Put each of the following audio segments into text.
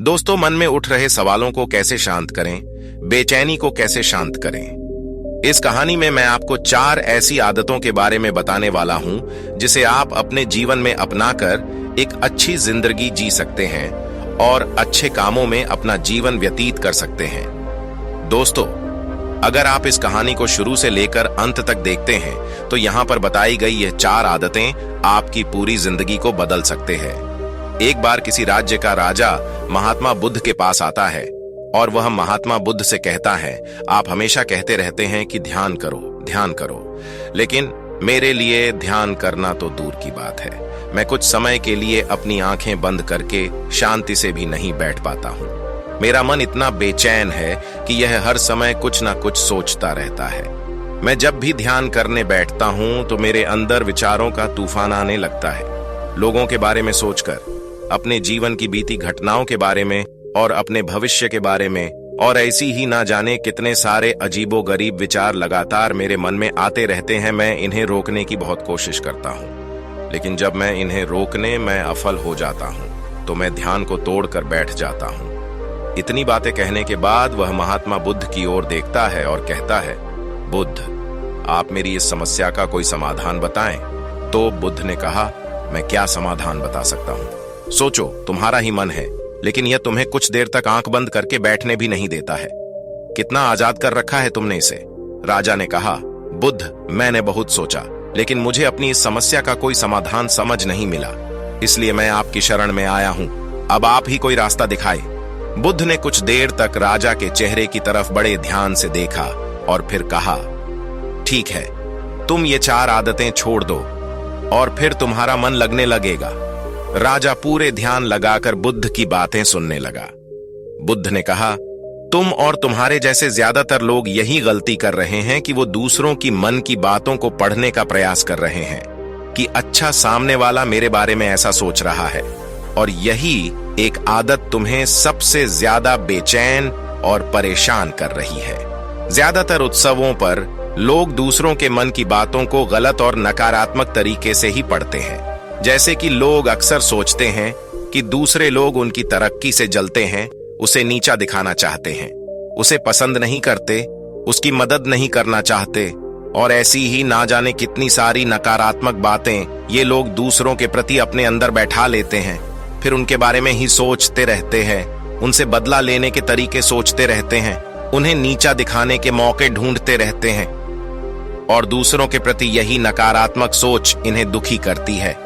दोस्तों, मन में उठ रहे सवालों को कैसे शांत करें, बेचैनी को कैसे शांत करें। इस कहानी में मैं आपको 4 ऐसी आदतों के बारे में बताने वाला हूं जिसे आप अपने जीवन में अपनाकर एक अच्छी जिंदगी जी सकते हैं और अच्छे कामों में अपना जीवन व्यतीत कर सकते हैं। दोस्तों, अगर आप इस कहानी को शुरू से लेकर अंत तक देखते हैं तो यहां पर बताई गई ये 4 आदतें आपकी पूरी जिंदगी को बदल सकते हैं। एक बार किसी राज्य का राजा महात्मा बुद्ध के पास आता है और वह महात्मा बुद्ध से कहता है, आप हमेशा कहते रहते हैं कि ध्यान करो, लेकिन मेरे लिए ध्यान करना तो दूर की बात है। मैं कुछ समय के लिए अपनी आंखें बंद करके शांति से भी नहीं बैठ पाता हूं। मेरा मन इतना बेचैन है कि यह हर समय कुछ ना कुछ सोचता रहता है। मैं जब भी ध्यान करने बैठता हूं तो मेरे अंदर विचारों का तूफान आने लगता है। लोगों के बारे में सोचकर, अपने जीवन की बीती घटनाओं के बारे में और अपने भविष्य के बारे में, और ऐसी ही ना जाने कितने सारे अजीबोगरीब विचार लगातार मेरे मन में आते रहते हैं। मैं इन्हें रोकने की बहुत कोशिश करता हूं, लेकिन जब मैं इन्हें रोकने में असफल हो जाता हूं तो मैं ध्यान को तोड़कर बैठ जाता हूं। इतनी बातें कहने के बाद वह महात्मा बुद्ध की ओर देखता है और कहता है, बुद्ध, आप मेरी इस समस्या का कोई समाधान बताएं। तो बुद्ध ने कहा, मैं क्या समाधान बता सकता हूं? सोचो, तुम्हारा ही मन है, लेकिन यह तुम्हें कुछ देर तक आंख बंद करके बैठने भी नहीं देता है। कितना आजाद कर रखा है तुमने इसे। राजा ने कहा, बुद्ध, मैंने बहुत सोचा, लेकिन मुझे अपनी इस समस्या का कोई समाधान समझ नहीं मिला, इसलिए मैं आपकी शरण में आया हूं। अब आप ही कोई रास्ता दिखाए। बुद्ध ने कुछ देर तक राजा के चेहरे की तरफ बड़े ध्यान से देखा और फिर कहा, ठीक है, तुम ये 4 आदतें छोड़ दो और फिर तुम्हारा मन लगने लगेगा। राजा पूरे ध्यान लगाकर बुद्ध की बातें सुनने लगा। बुद्ध ने कहा, तुम और तुम्हारे जैसे ज्यादातर लोग यही गलती कर रहे हैं कि वो दूसरों की मन की बातों को पढ़ने का प्रयास कर रहे हैं कि अच्छा, सामने वाला मेरे बारे में ऐसा सोच रहा है, और यही एक आदत तुम्हें सबसे ज्यादा बेचैन और परेशान कर रही है। ज्यादातर उत्सवों पर लोग दूसरों के मन की बातों को गलत और नकारात्मक तरीके से ही पढ़ते हैं। जैसे कि लोग अक्सर सोचते हैं कि दूसरे लोग उनकी तरक्की से जलते हैं, उसे नीचा दिखाना चाहते हैं, उसे पसंद नहीं करते, उसकी मदद नहीं करना चाहते, और ऐसी ही ना जाने कितनी सारी नकारात्मक बातें ये लोग दूसरों के प्रति अपने अंदर बैठा लेते हैं। फिर उनके बारे में ही सोचते रहते हैं, उनसे बदला लेने के तरीके सोचते रहते हैं, उन्हें नीचा दिखाने के मौके ढूंढते रहते हैं, और दूसरों के प्रति यही नकारात्मक सोच इन्हें दुखी करती है,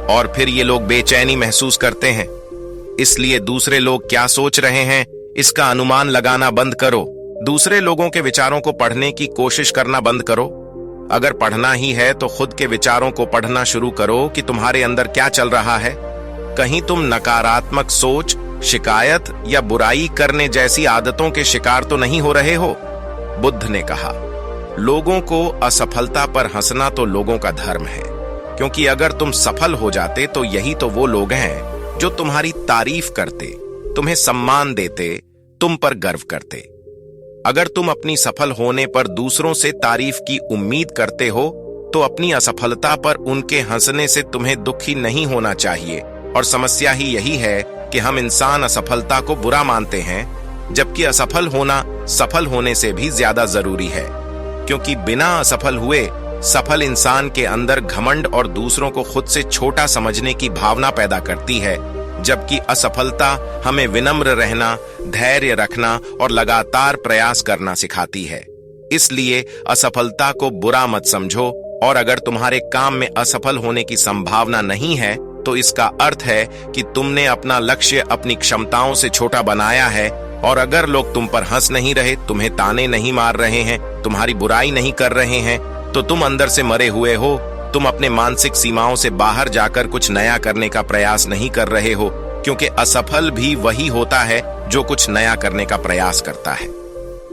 और फिर ये लोग बेचैनी महसूस करते हैं। इसलिए दूसरे लोग क्या सोच रहे हैं, इसका अनुमान लगाना बंद करो। दूसरे लोगों के विचारों को पढ़ने की कोशिश करना बंद करो। अगर पढ़ना ही है तो खुद के विचारों को पढ़ना शुरू करो कि तुम्हारे अंदर क्या चल रहा है। कहीं तुम नकारात्मक सोच, शिकायत या बुराई करने जैसी आदतों के शिकार तो नहीं हो रहे हो? बुद्ध ने कहा, लोगों को असफलता पर हंसना तो लोगों का धर्म है, क्योंकि अगर तुम सफल हो जाते तो यही तो वो लोग हैं जो तुम्हारी तारीफ करते, तुम्हें सम्मान देते, तुम पर गर्व करते। अगर तुम अपनी सफल होने पर दूसरों से तारीफ की उम्मीद करते हो तो अपनी असफलता पर उनके हंसने से तुम्हें दुखी नहीं होना चाहिए। और समस्या ही यही है कि हम इंसान असफलता को बुरा मानते हैं, जबकि असफल होना सफल होने से भी ज्यादा जरूरी है, क्योंकि बिना असफल हुए सफल इंसान के अंदर घमंड और दूसरों को खुद से छोटा समझने की भावना पैदा करती है, जबकि असफलता हमें विनम्र रहना, धैर्य रखना और लगातार प्रयास करना सिखाती है। इसलिए असफलता को बुरा मत समझो, और अगर तुम्हारे काम में असफल होने की संभावना नहीं है तो इसका अर्थ है कि तुमने अपना लक्ष्य अपनी क्षमताओं से छोटा बनाया है। और अगर लोग तुम पर हंस नहीं रहे, तुम्हें ताने नहीं मार रहे हैं, तुम्हारी बुराई नहीं कर रहे हैं, तो तुम अंदर से मरे हुए हो। तुम अपने मानसिक सीमाओं से बाहर जाकर कुछ नया करने का प्रयास नहीं कर रहे हो, क्योंकि असफल भी वही होता है जो कुछ नया करने का प्रयास करता है।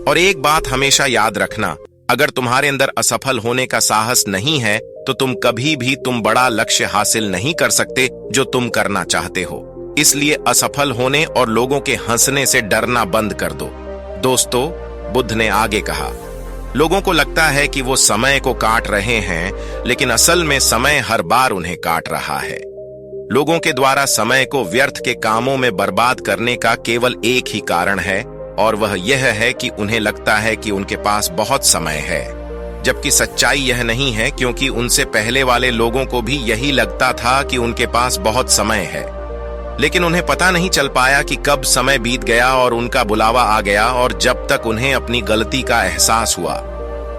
और एक बात हमेशा याद रखना, अगर तुम्हारे अंदर असफल होने का साहस नहीं है तो तुम कभी भी बड़ा लक्ष्य हासिल नहीं कर सकते जो तुम करना चाहते हो। इसलिए असफल होने और लोगों के हंसने से डरना बंद कर दो। दोस्तों, बुद्ध ने आगे कहा, लोगों को लगता है कि वो समय को काट रहे हैं, लेकिन असल में समय हर बार उन्हें काट रहा है। लोगों के द्वारा समय को व्यर्थ के कामों में बर्बाद करने का केवल एक ही कारण है, और वह यह है कि उन्हें लगता है कि उनके पास बहुत समय है, जबकि सच्चाई यह नहीं है, क्योंकि उनसे पहले वाले लोगों को भी यही लगता था कि उनके पास बहुत समय है। लेकिन उन्हें पता नहीं चल पाया कि कब समय बीत गया और उनका बुलावा आ गया, और जब तक उन्हें अपनी गलती का एहसास हुआ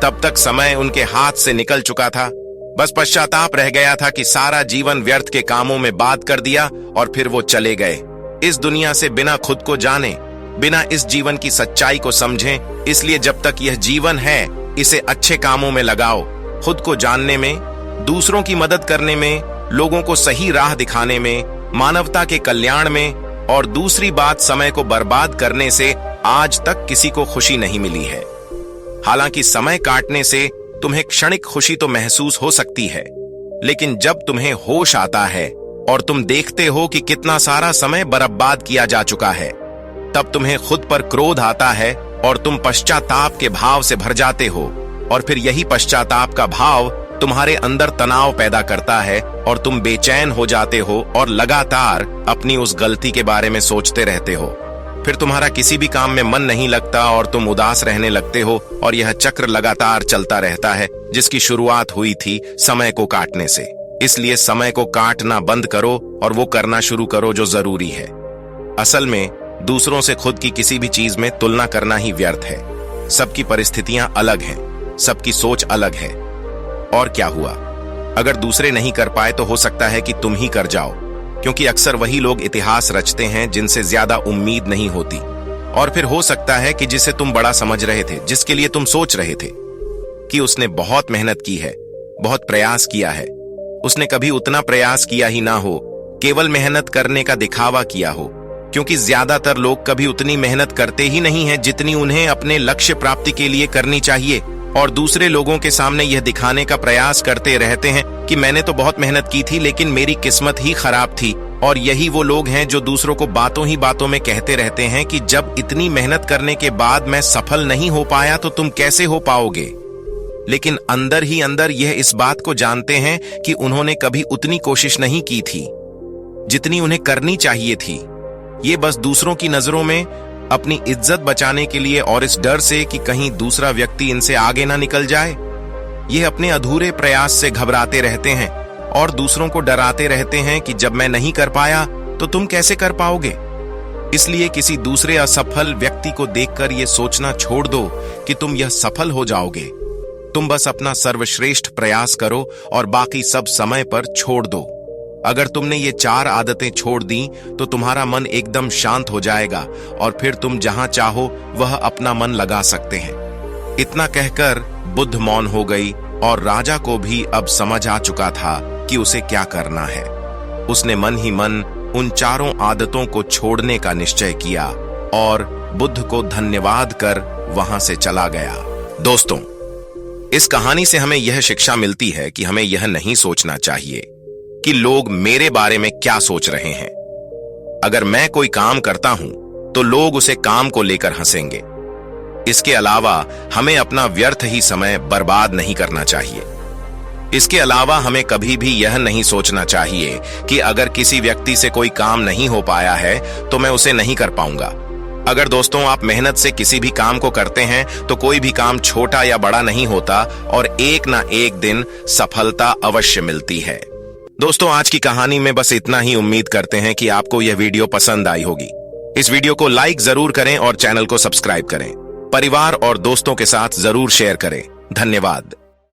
तब तक समय उनके हाथ से निकल चुका था। बस पश्चाताप रह गया था कि सारा जीवन व्यर्थ के कामों में बात कर दिया और फिर वो चले गए इस दुनिया से बिना खुद को जाने, बिना इस जीवन की सच्चाई को समझें। इसलिए जब तक यह जीवन है, इसे अच्छे कामों में लगाओ, खुद को जानने में, दूसरों की मदद करने में, लोगों को सही राह दिखाने में, मानवता के कल्याण में। और दूसरी बात, समय को बर्बाद करने से आज तक किसी को खुशी नहीं मिली है। हालांकि समय काटने से तुम्हें क्षणिक खुशी तो महसूस हो सकती है, लेकिन जब तुम्हें होश आता है और तुम देखते हो कि कितना सारा समय बर्बाद किया जा चुका है, तब तुम्हें खुद पर क्रोध आता है और तुम पश्चाताप के भाव से भर जाते हो। और फिर यही पश्चाताप का भाव तुम्हारे अंदर तनाव पैदा करता है और तुम बेचैन हो जाते हो और लगातार अपनी उस गलती के बारे में सोचते रहते हो। फिर तुम्हारा किसी भी काम में मन नहीं लगता और तुम उदास रहने लगते हो, और यह चक्र लगातार चलता रहता है, जिसकी शुरुआत हुई थी समय को काटने से। इसलिए समय को काटना बंद करो और वो करना शुरू करो जो जरूरी है। असल में दूसरों से खुद की किसी भी चीज में तुलना करना ही व्यर्थ है। सबकी परिस्थितियां अलग हैं, सबकी सोच अलग है। और क्या हुआ, अगर दूसरे नहीं कर पाए तो हो सकता है कि तुम ही कर जाओ, क्योंकि अक्सर वही लोग इतिहास रचते हैं जिनसे ज्यादा उम्मीद नहीं होती। और फिर हो सकता है कि जिसे तुम बड़ा समझ रहे थे, जिसके लिए तुम सोच रहे थे कि उसने बहुत मेहनत की है, बहुत प्रयास किया है, उसने कभी उतना प्रयास किया ही ना हो, केवल मेहनत करने का दिखावा किया हो। क्योंकि ज्यादातर लोग कभी उतनी मेहनत करते ही नहीं हैं जितनी उन्हें अपने लक्ष्य प्राप्ति के लिए करनी चाहिए, और दूसरे लोगों के सामने यह दिखाने का प्रयास करते रहते हैं कि मैंने तो बहुत मेहनत की थी लेकिन मेरी किस्मत ही खराब थी। और यही वो लोग हैं जो दूसरों को बातों ही बातों में कहते रहते हैं कि जब इतनी मेहनत करने के बाद मैं सफल नहीं हो पाया तो तुम कैसे हो पाओगे। लेकिन अंदर ही अंदर यह इस बात को जानते हैं कि उन्होंने कभी उतनी कोशिश नहीं की थी जितनी उन्हें करनी चाहिए थी। ये बस दूसरों की नजरों में अपनी इज्जत बचाने के लिए और इस डर से कि कहीं दूसरा व्यक्ति इनसे आगे ना निकल जाए, ये अपने अधूरे प्रयास से घबराते रहते हैं और दूसरों को डराते रहते हैं कि जब मैं नहीं कर पाया तो तुम कैसे कर पाओगे। इसलिए किसी दूसरे असफल व्यक्ति को देखकर यह सोचना छोड़ दो कि तुम यह सफल हो जाओगे। तुम बस अपना सर्वश्रेष्ठ प्रयास करो और बाकी सब समय पर छोड़ दो। अगर तुमने ये 4 आदतें छोड़ दी तो तुम्हारा मन एकदम शांत हो जाएगा और फिर तुम जहां चाहो वह अपना मन लगा सकते हैं। इतना कहकर बुद्ध मौन हो गई और राजा को भी अब समझ आ चुका था कि उसे क्या करना है। उसने मन ही मन उन 4 आदतों को छोड़ने का निश्चय किया और बुद्ध को धन्यवाद कर वहां से चला गया। दोस्तों, इस कहानी से हमें यह शिक्षा मिलती है कि हमें यह नहीं सोचना चाहिए कि लोग मेरे बारे में क्या सोच रहे हैं। अगर मैं कोई काम करता हूं तो लोग उसे काम को लेकर हंसेंगे। इसके अलावा हमें अपना व्यर्थ ही समय बर्बाद नहीं करना चाहिए। इसके अलावा हमें कभी भी यह नहीं सोचना चाहिए कि अगर किसी व्यक्ति से कोई काम नहीं हो पाया है तो मैं उसे नहीं कर पाऊंगा। अगर दोस्तों आप मेहनत से किसी भी काम को करते हैं तो कोई भी काम छोटा या बड़ा नहीं होता और एक ना एक दिन सफलता अवश्य मिलती है। दोस्तों, आज की कहानी में बस इतना ही। उम्मीद करते हैं कि आपको यह वीडियो पसंद आई होगी। इस वीडियो को लाइक जरूर करें और चैनल को सब्सक्राइब करें। परिवार और दोस्तों के साथ जरूर शेयर करें। धन्यवाद।